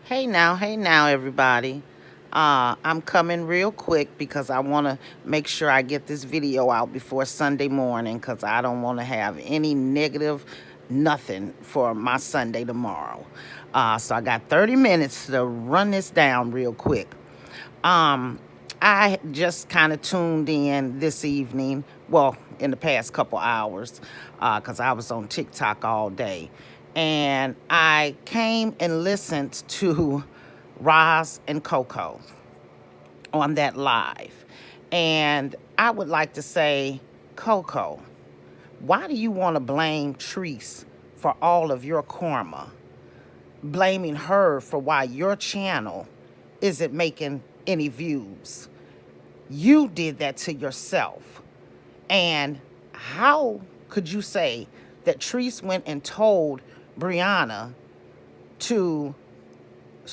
Hey now, everybody. I'm coming real quick because I want to make sure I get this video out before Sunday morning because I don't want to have any negative nothing for my Sunday tomorrow. So I got 30 minutes to run this down real quick. Um, I just kind of tuned in this evening, well, in the past couple hours, because I was on TikTok all day. And I came and listened to Roz and Coco on that live. And I would like to say, Coco, why do you want to blame Treese for all of your karma? Blaming her for why your channel isn't making any views. You did that to yourself. And how could you say that Treese went and told Brianna to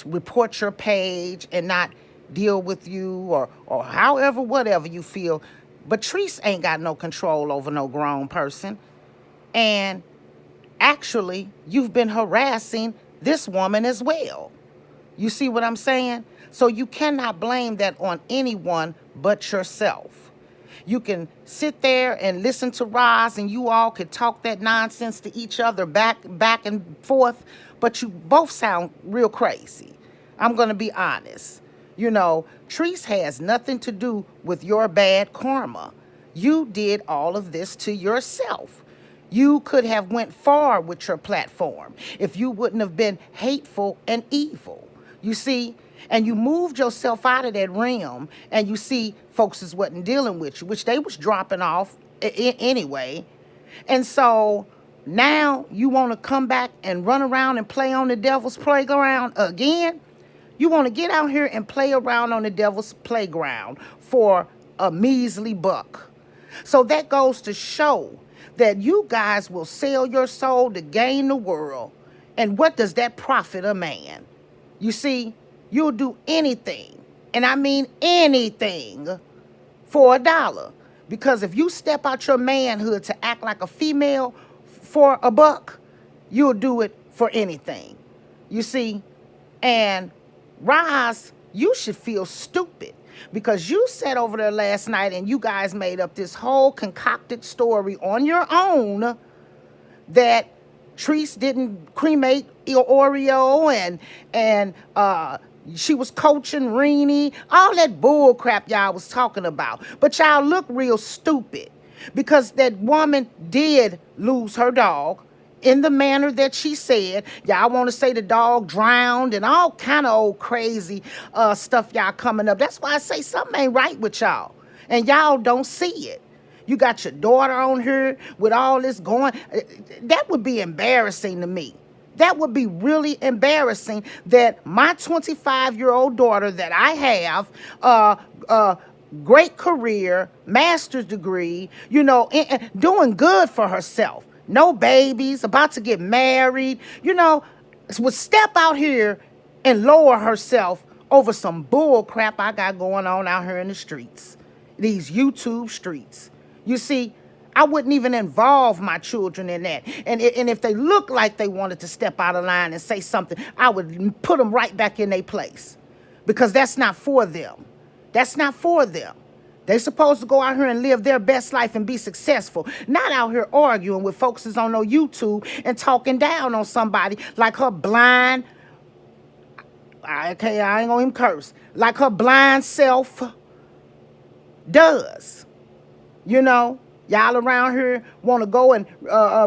report your page and not deal with you or however, whatever you feel? But Treese ain't got no control over no grown person. And actually, you've been harassing this woman as well. You see what I'm saying? So you cannot blame that on anyone but yourself. You can sit there and listen to Roz and you all could talk that nonsense to each other back and forth, but you both sound real crazy. I'm going to be honest. You know, Treese has nothing to do with your bad karma. You did all of this to yourself. You could have went far with your platform if you wouldn't have been hateful and evil. You see, and you moved yourself out of that realm, and you see folks is wasn't dealing with you, which they was dropping off anyway. And so now you want to come back and run around and play on the devil's playground again? You want to get out here and play around on the devil's playground for a measly buck. So that goes to show that you guys will sell your soul to gain the world. And what does that profit a man? You see, you'll do anything, and I mean anything, for $1. Because if you step out your manhood to act like a female for a buck, you'll do it for anything. You see? And Roz, you should feel stupid because you sat over there last night and you guys made up this whole concocted story on your own that Treese didn't cremate Oreo and she was coaching Renee, all that bull crap y'all was talking about. But y'all look real stupid because that woman did lose her dog in the manner that she said. Y'all want to say the dog drowned and all kind of old crazy stuff y'all coming up. That's why I say something ain't right with y'all. And y'all don't see it. You got your daughter on here with all this going. That would be embarrassing to me. That would be really embarrassing that my 25-year-old daughter that I have, great career, master's degree, you know, doing good for herself. No babies, about to get married, you know, would step out here and lower herself over some bull crap I got going on out here in the streets, these YouTube streets. You see, I wouldn't even involve my children in that. And if they look like they wanted to step out of line and say something, I would put them right back in their place because that's not for them. That's not for them. They're supposed to go out here and live their best life and be successful, not out here arguing with folks that's on no YouTube and talking down on somebody like her blind, okay, I ain't gonna even curse, like her blind self does. You know, y'all around here want to go and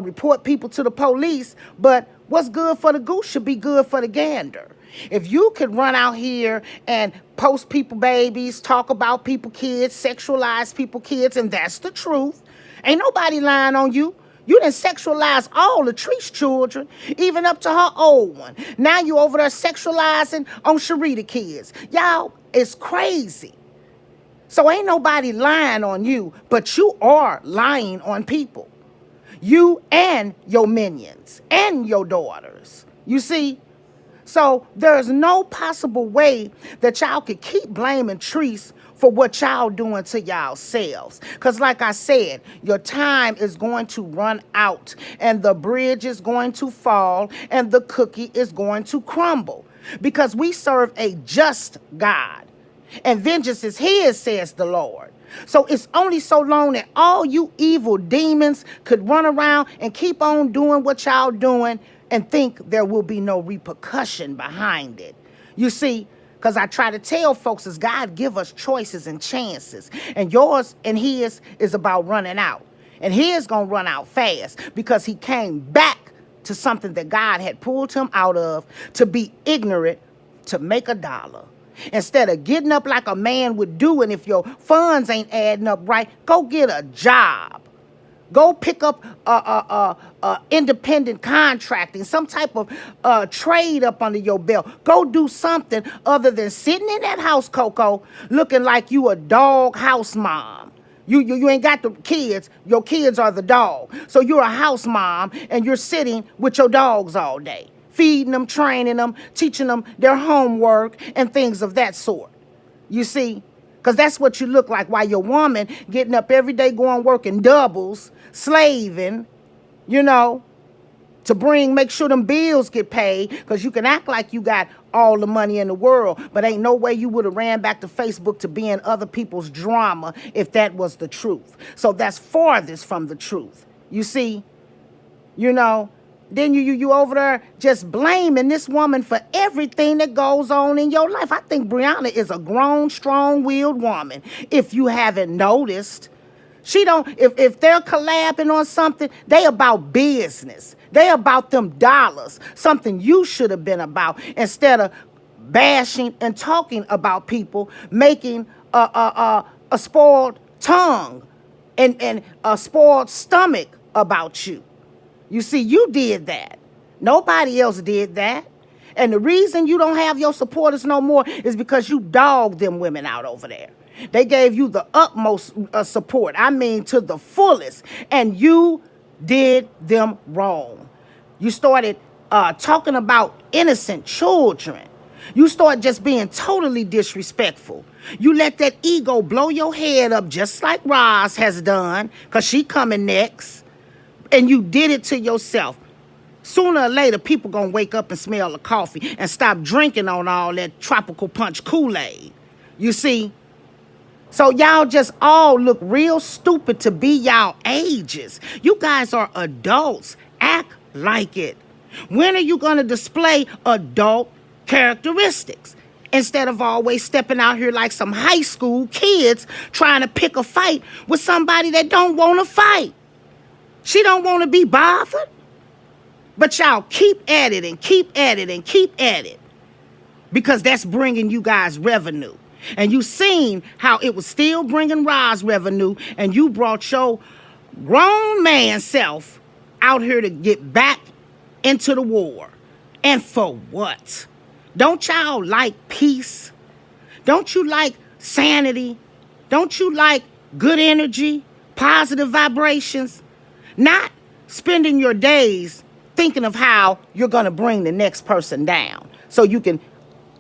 report people to the police, but what's good for the goose should be good for the gander. If you could run out here and post people babies, talk about people kids, sexualize people kids, and that's the truth, ain't nobody lying on you. You done sexualize all the Treese children, even up to her old one. Now you over there sexualizing on Sharita kids. Y'all, it's crazy. So ain't nobody lying on you, but you are lying on people. You and your minions and your daughters. You see? So there's no possible way that y'all could keep blaming Treese for what y'all doing to y'all selves. Because like I said, your time is going to run out and the bridge is going to fall and the cookie is going to crumble. Because we serve a just God. And vengeance is his, says the Lord. So it's only so long that all you evil demons could run around and keep on doing what y'all doing and think there will be no repercussion behind it. You see, because I try to tell folks is God give us choices and chances. And yours and his is about running out. And his going to run out fast because he came back to something that God had pulled him out of to be ignorant to make a dollar. Instead of getting up like a man would do, and if your funds ain't adding up right, go get a job. Go pick up independent contracting, some type of trade up under your belt. Go do something other than sitting in that house, Coco, looking like you a dog house mom. You ain't got the kids. Your kids are the dog. So you're a house mom, and you're sitting with your dogs all day, feeding them, training them, teaching them their homework and things of that sort. You see? Because that's what you look like while your woman getting up every day going working doubles, slaving, you know, to make sure them bills get paid. Because you can act like you got all the money in the world, but ain't no way you would have ran back to Facebook to be in other people's drama if that was the truth. So that's farthest from the truth. You see? You know? Then you over there just blaming this woman for everything that goes on in your life. I think Brianna is a grown, strong-willed woman. If you haven't noticed, she don't. If they're collabing on something, they about business. They about them dollars. Something you should have been about instead of bashing and talking about people, making a spoiled tongue and a spoiled stomach about you. You see, you did that. Nobody else did that. And the reason you don't have your supporters no more is because you dogged them women out over there. They gave you the utmost support. I mean, to the fullest. And you did them wrong. You started talking about innocent children. You start just being totally disrespectful. You let that ego blow your head up just like Roz has done, because she coming next. And you did it to yourself. Sooner or later, people gonna wake up and smell the coffee and stop drinking on all that tropical punch Kool-Aid. You see? So y'all just all look real stupid to be y'all ages. You guys are adults. Act like it. When are you gonna display adult characteristics? Instead of always stepping out here like some high school kids trying to pick a fight with somebody that don't want to fight. She don't want to be bothered. But y'all keep at it and keep at it and keep at it. Because that's bringing you guys revenue. And you seen how it was still bringing Roz revenue. And you brought your grown man self out here to get back into the war. And for what? Don't y'all like peace? Don't you like sanity? Don't you like good energy, positive vibrations? Not spending your days thinking of how you're going to bring the next person down so you can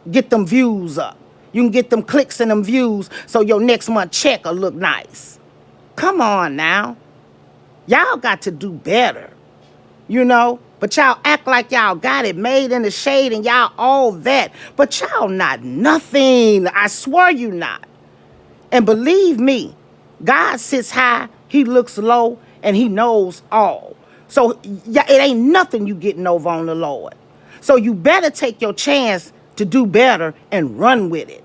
get them views up. You can get them clicks and them views so your next month check will look nice. Come on now. Y'all got to do better, you know? But y'all act like y'all got it made in the shade and y'all all that. But y'all not nothing. I swear you not. And believe me, God sits high, he looks low, and he knows all. So yeah, it ain't nothing you getting over on the Lord. So you better take your chance to do better and run with it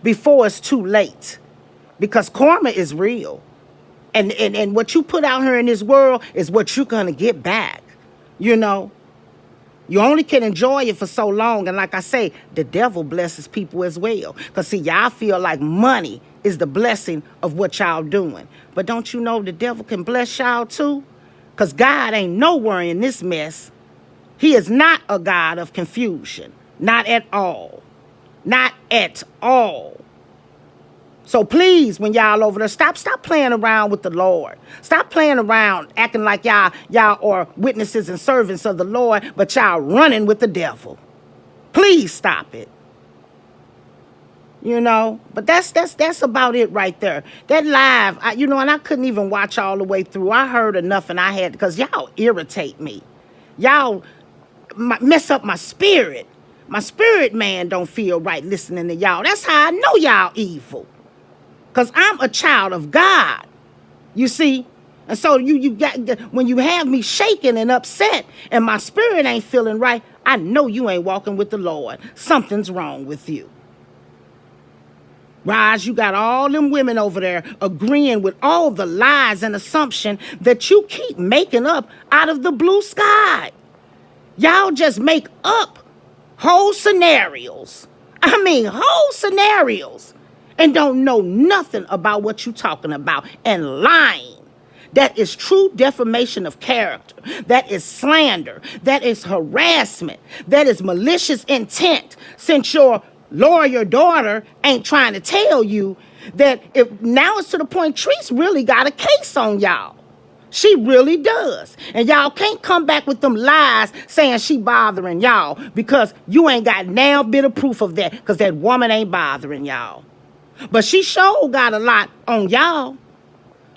before it's too late. Because karma is real. And what you put out here in this world is what you're going to get back. You know, you only can enjoy it for so long. And like I say, the devil blesses people as well. Because see, y'all feel like money is the blessing of what y'all doing. But don't you know the devil can bless y'all too? Because God ain't nowhere in this mess. He is not a God of confusion. Not at all. Not at all. So please, when y'all over there, stop playing around with the Lord. Stop playing around acting like y'all are witnesses and servants of the Lord, but y'all running with the devil. Please stop it. You know, but that's about it right there. That live, and I couldn't even watch all the way through. I heard enough, and I had, because y'all irritate me. Y'all mess up my spirit. My spirit man don't feel right listening to y'all. That's how I know y'all evil, because I'm a child of God. You see. And so you got, when you have me shaking and upset and my spirit ain't feeling right, I know you ain't walking with the Lord. Something's wrong with you. Roz, you got all them women over there agreeing with all the lies and assumption that you keep making up out of the blue sky. Y'all just make up whole scenarios. I mean, whole scenarios. And don't know nothing about what you talking about and lying. That is true defamation of character. That is slander. That is harassment. That is malicious intent. Since your lawyer daughter ain't trying to tell you that, if now it's to the point Treese really got a case on y'all. She really does. And y'all can't come back with them lies saying she bothering y'all, because you ain't got now bit of proof of that, because that woman ain't bothering y'all. But she sure got a lot on y'all.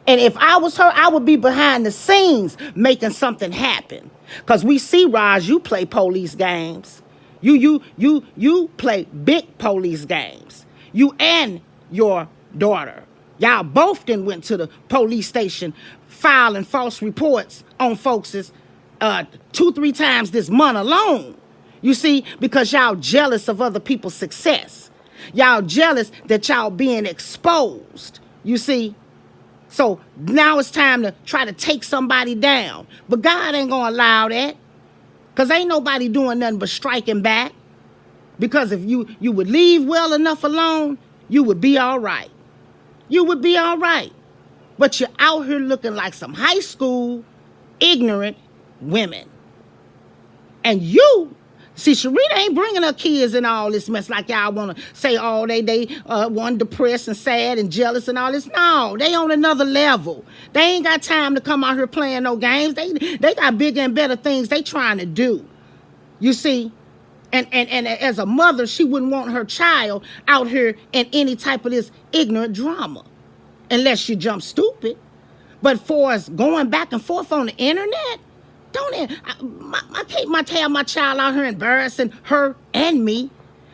And if I was her, I would be behind the scenes making something happen. Because we see, Roz, you play police games. You play big police games. You and your daughter. Y'all both then went to the police station filing false reports on folks 2-3 times this month alone. You see, because y'all jealous of other people's success. Y'all jealous that y'all being exposed. You see? So now it's time to try to take somebody down. But God ain't going to allow that. Because ain't nobody doing nothing but striking back. Because if you would leave well enough alone, you would be all right. You would be all right. But you're out here looking like some high school, ignorant women. And you, see, Sharita ain't bringing her kids in all this mess like y'all want to say all they want depressed and sad and jealous and all this. No, they on another level. They ain't got time to come out here playing no games. They got bigger and better things they trying to do. You see? And as a mother, she wouldn't want her child out here in any type of this ignorant drama. Unless you jump stupid. But for us going back and forth on the internet, I can't have my child out here embarrassing her and me,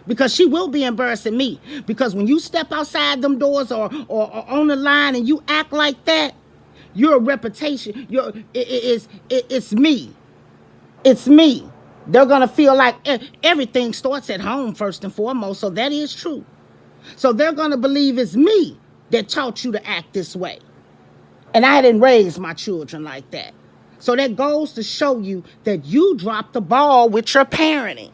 because she will be embarrassing me. Because when you step outside them doors or on the line and you act like that, your reputation, it's me. It's me. They're going to feel like everything starts at home first and foremost. So that is true. So they're going to believe it's me that taught you to act this way. And I didn't raise my children like that. So that goes to show you that you dropped the ball with your parenting.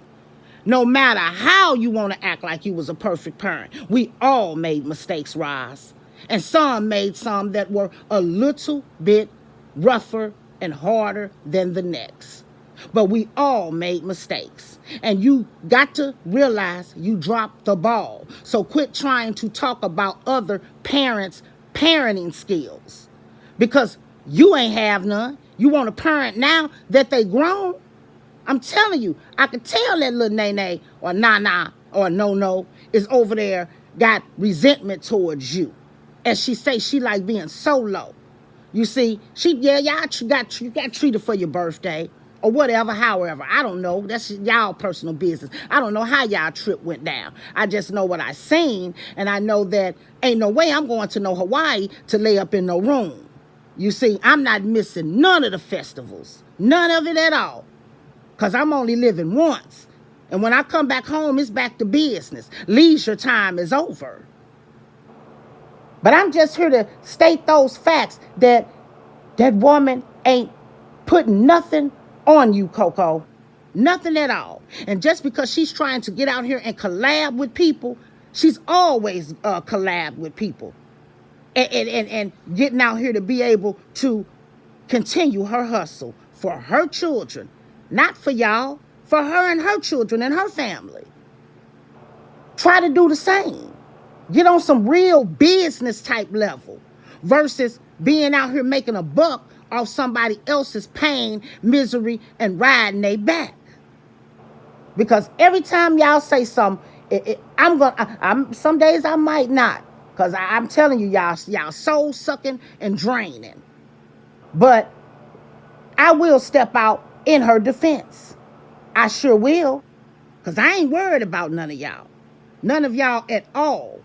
No matter how you want to act like you was a perfect parent. We all made mistakes, Roz. And some made some that were a little bit rougher and harder than the next. But we all made mistakes. And you got to realize you dropped the ball. So quit trying to talk about other parents' parenting skills. Because you ain't have none. You want a parent now that they grown? I'm telling you, I could tell that little Nene or Nana or No is over there got resentment towards you. As she say, she like being so low. You see, y'all got treated for your birthday or whatever, however. I don't know. That's y'all personal business. I don't know how y'all trip went down. I just know what I seen, and I know that ain't no way I'm going to no Hawaii to lay up in no room. You see, I'm not missing none of the festivals. None of it at all. Because I'm only living once. And when I come back home, it's back to business. Leisure time is over. But I'm just here to state those facts that that woman ain't putting nothing on you, Coco. Nothing at all. And just because she's trying to get out here and collab with people, she's always collab with people. And getting out here to be able to continue her hustle for her children. Not for y'all, for her and her children and her family. Try to do the same. Get on some real business type level versus being out here making a buck off somebody else's pain, misery, and riding their back. Because every time y'all say something, I'm some days I might not. Because I'm telling you, y'all soul sucking and draining. But I will step out in her defense. I sure will. Because I ain't worried about none of y'all. None of y'all at all.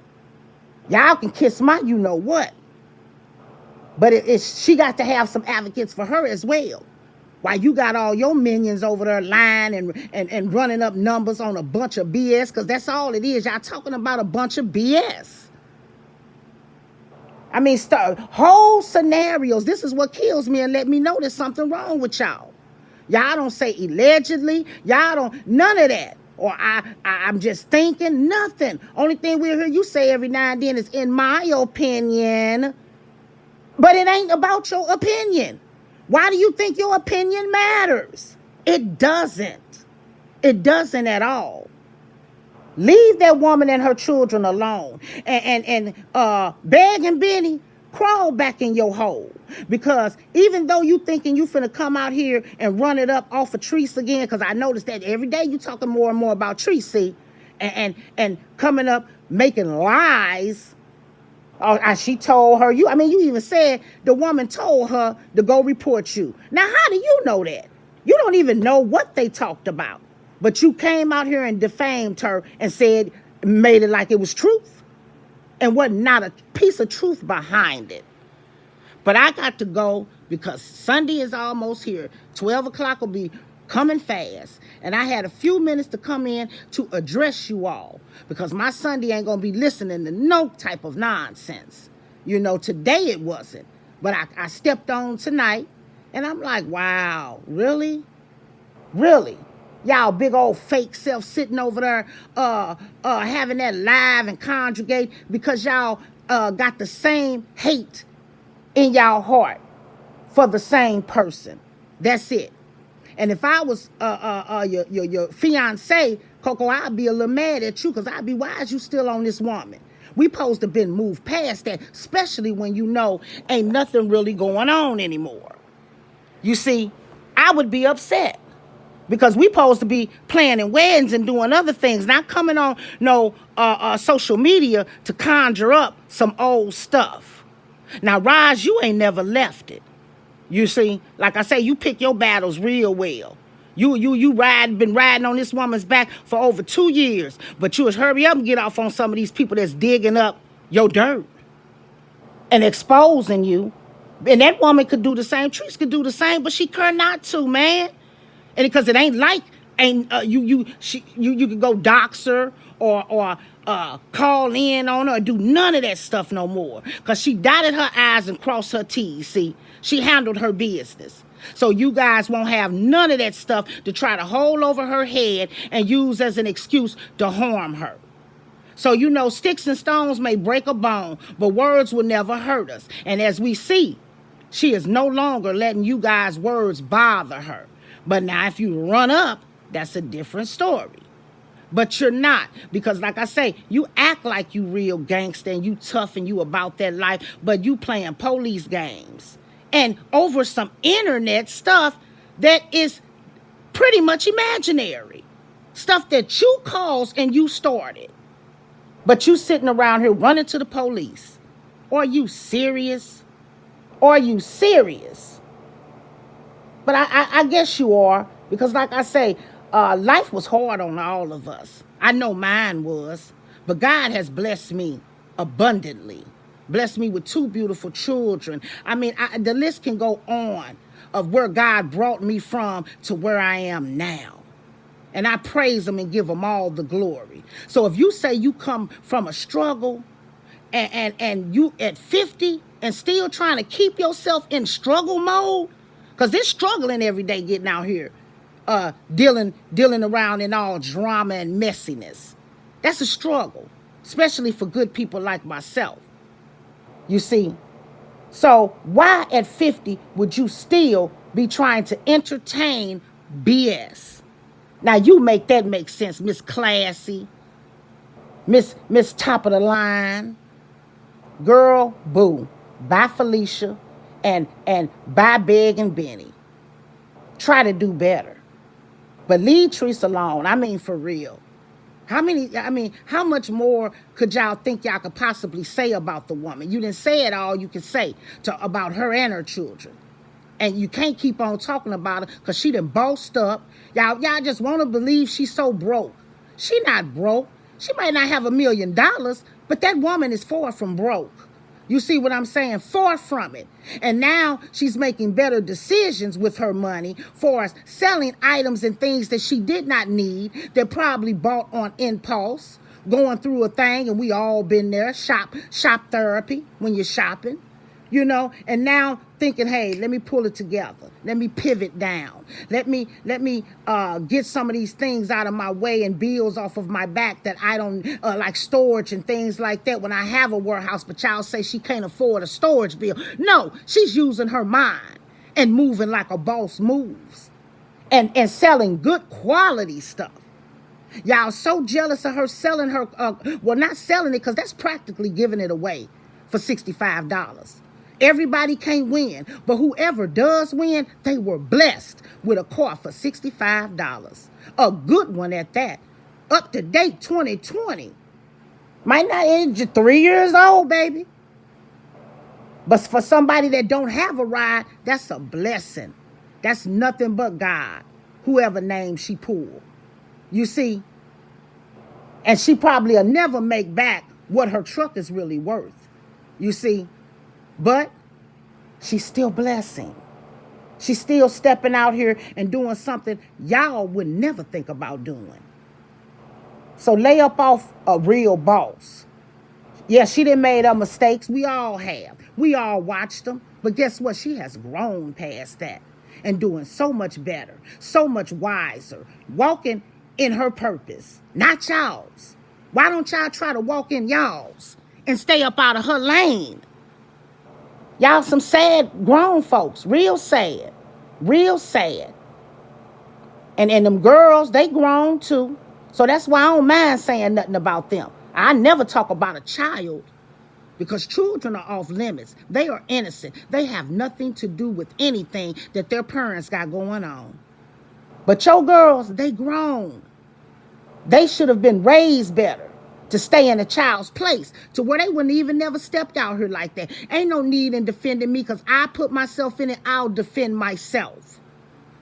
Y'all can kiss my you know what. But she got to have some advocates for her as well. While you got all your minions over there lying and running up numbers on a bunch of BS, because that's all it is. Y'all talking about a bunch of BS. I mean, whole scenarios. This is what kills me and let me know there's something wrong with y'all. Y'all don't say allegedly. Y'all don't, none of that. Or I'm just thinking, nothing. Only thing we hear you say every now and then is in my opinion. But it ain't about your opinion. Why do you think your opinion matters? It doesn't. It doesn't at all. Leave that woman and her children alone. And Beg and Benny, crawl back in your hole. Because even though you thinking you finna come out here and run it up off of Treese again, because I noticed that every day you talking more and more about Treese, and coming up making lies. She told her, you even said the woman told her to go report you. Now, how do you know that? You don't even know what they talked about. But you came out here and defamed her and made it like it was truth. And wasn't not a piece of truth behind it. But I got to go because Sunday is almost here. 12 o'clock will be coming fast. And I had a few minutes to come in to address you all. Because my Sunday ain't going to be listening to no type of nonsense. Today it wasn't. But I stepped on tonight. And I'm like, wow, really? Really? Y'all big old fake self sitting over there having that live and conjugate because y'all got the same hate in y'all heart for the same person. That's it. And if I was your fiance, Coco, I'd be a little mad at you because I'd be, why is you still on this woman? We supposed to been moved past that, especially when ain't nothing really going on anymore. You see, I would be upset. Because we supposed to be planning weddings and doing other things, not coming on no social media to conjure up some old stuff. Now, Raj, you ain't never left it. You see, like I say, you pick your battles real well. You been riding on this woman's back for over 2 years, but you was hurry up and get off on some of these people that's digging up your dirt and exposing you. And that woman could do the same. Treese could do the same, but she could not to, man. And because it ain't like you could go dox her or call in on her or do none of that stuff no more. Because she dotted her I's and crossed her T's. See, she handled her business. So you guys won't have none of that stuff to try to hold over her head and use as an excuse to harm her. So sticks and stones may break a bone, but words will never hurt us. And as we see, she is no longer letting you guys' words bother her. But now if you run up, that's a different story. But you're not. Because like I say, you act like you real gangster and you tough and you about that life, but you playing police games. And over some internet stuff that is pretty much imaginary. Stuff that you caused and you started. But you sitting around here running to the police. Are you serious? Are you serious? But I guess you are, because like I say, life was hard on all of us. I know mine was, but God has blessed me abundantly. Blessed me with 2 beautiful children. I mean, the list can go on of where God brought me from to where I am now. And I praise him and give him all the glory. So if you say you come from a struggle and you at 50 and still trying to keep yourself in struggle mode, because they're struggling every day getting out here, dealing around in all drama and messiness. That's a struggle, especially for good people like myself. You see? So why at 50 would you still be trying to entertain BS? Now you make that make sense, Miss Classy, Miss Top of the Line. Girl, boo. Bye, Felicia. And bye, Beg and Benny. Try to do better. But leave Teresa alone. I mean, for real. How much more could y'all think y'all could possibly say about the woman? You didn't say it all you could say about her and her children. And you can't keep on talking about her because she done bossed up. Y'all just want to believe she's so broke. She not broke. She might not have $1 million, but that woman is far from broke. You see what I'm saying? Far from it. And now she's making better decisions with her money for us, selling items and things that she did not need, that probably bought on impulse, going through a thing, and we all been there, shop therapy when you're shopping. And now thinking, hey, let me pull it together. Let me pivot down. Let me get some of these things out of my way and bills off of my back that I don't like, storage and things like that when I have a warehouse, but y'all say she can't afford a storage bill. No, she's using her mind and moving like a boss moves and selling good quality stuff. Y'all so jealous of her selling her, not selling it because that's practically giving it away for $65. Everybody can't win, but whoever does win, they were blessed with a car for $65. A good one at that. Up to date 2020. Might not age 3 years old, baby. But for somebody that don't have a ride, that's a blessing. That's nothing but God, whoever name she pulled. You see? And she probably will never make back what her truck is really worth. You see? But she's still blessing. She's still stepping out here and doing something y'all would never think about doing. So lay up off a real boss. Yeah, she done made her mistakes. We all have. We all watched them. But guess what? She has grown past that and doing so much better, so much wiser, walking in her purpose, not y'all's. Why don't y'all try to walk in y'all's and stay up out of her lane? Y'all some sad grown folks, real sad, real sad. And them girls, they grown too. So that's why I don't mind saying nothing about them. I never talk about a child because children are off limits. They are innocent. They have nothing to do with anything that their parents got going on. But your girls, they grown. They should have been raised better to stay in a child's place to where they wouldn't even never stepped out here like that. Ain't no need in defending me because I put myself in it. I'll defend myself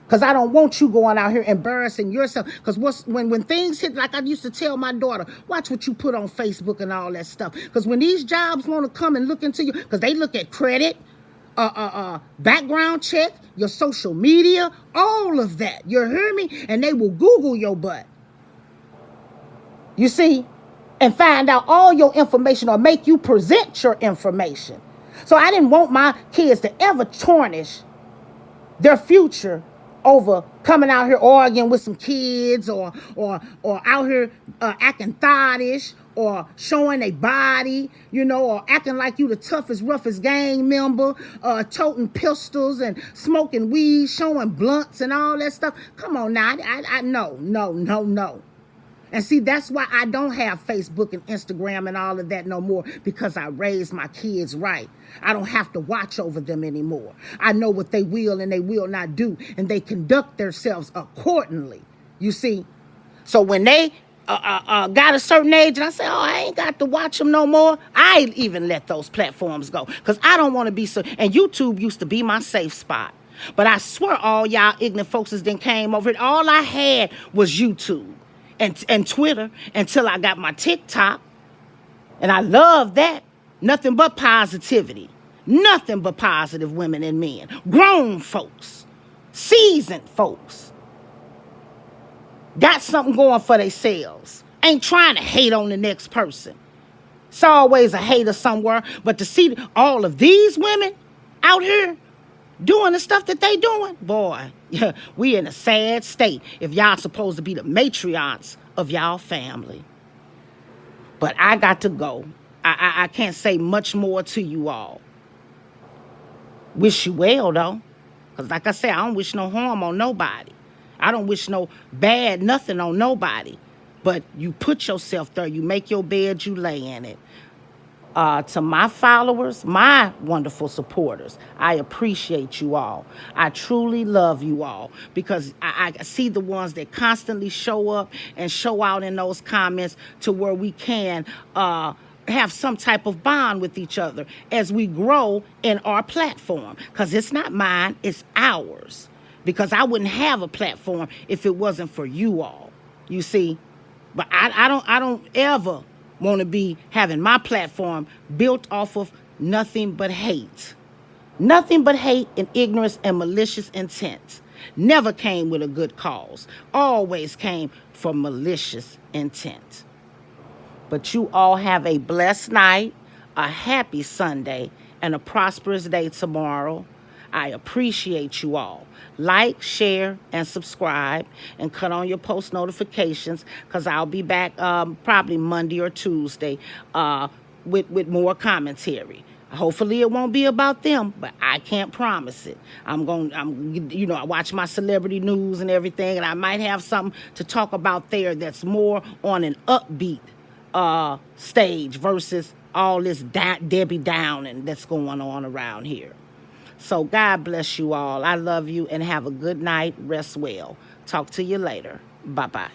because I don't want you going out here embarrassing yourself. Because when things hit, like I used to tell my daughter, watch what you put on Facebook and all that stuff. Because when these jobs want to come and look into you, because they look at credit, background check, your social media, all of that. You hear me? And they will Google your butt. You see? And find out all your information or make you present your information. So I didn't want my kids to ever tarnish their future over coming out here arguing with some kids or out here acting thottish or showing a body, or acting like you the toughest, roughest gang member, toting pistols and smoking weed, showing blunts and all that stuff. Come on now, no. And see, that's why I don't have Facebook and Instagram and all of that no more, because I raised my kids right. I don't have to watch over them anymore. I know what they will and they will not do, and they conduct themselves accordingly, you see. So when they got a certain age and I say, oh, I ain't got to watch them no more, I even let those platforms go because I don't want to be so. And YouTube used to be my safe spot. But I swear all y'all ignorant folks then came over it. All I had was YouTube. And Twitter until I got my TikTok. And I love that. Nothing but positivity. Nothing but positive women and men. Grown folks. Seasoned folks. Got something going for themselves. Ain't trying to hate on the next person. It's always a hater somewhere. But to see all of these women out here doing the stuff that they doing, boy, we in a sad state if y'all supposed to be the matriarchs of y'all family. But I got to go. I can't say much more to you all. Wish you well, though. Because like I said, I don't wish no harm on nobody. I don't wish no bad nothing on nobody. But you put yourself there. You make your bed, you lay in it. To my followers, my wonderful supporters, I appreciate you all. I truly love you all because I see the ones that constantly show up and show out in those comments to where we can have some type of bond with each other as we grow in our platform. Because it's not mine, it's ours. Because I wouldn't have a platform if it wasn't for you all. You see? But I don't ever want to be having my platform built off of nothing but hate. Nothing but hate and ignorance and malicious intent. Never came with a good cause. Always came from malicious intent. But you all have a blessed night, a happy Sunday, and a prosperous day tomorrow. I appreciate you all. Like, share, and subscribe, and cut on your post notifications because I'll be back probably Monday or Tuesday with more commentary. Hopefully it won't be about them, but I can't promise it. I watch my celebrity news and everything, and I might have something to talk about there that's more on an upbeat stage versus all this Debbie Downing that's going on around here. So God bless you all. I love you and have a good night. Rest well. Talk to you later. Bye-bye.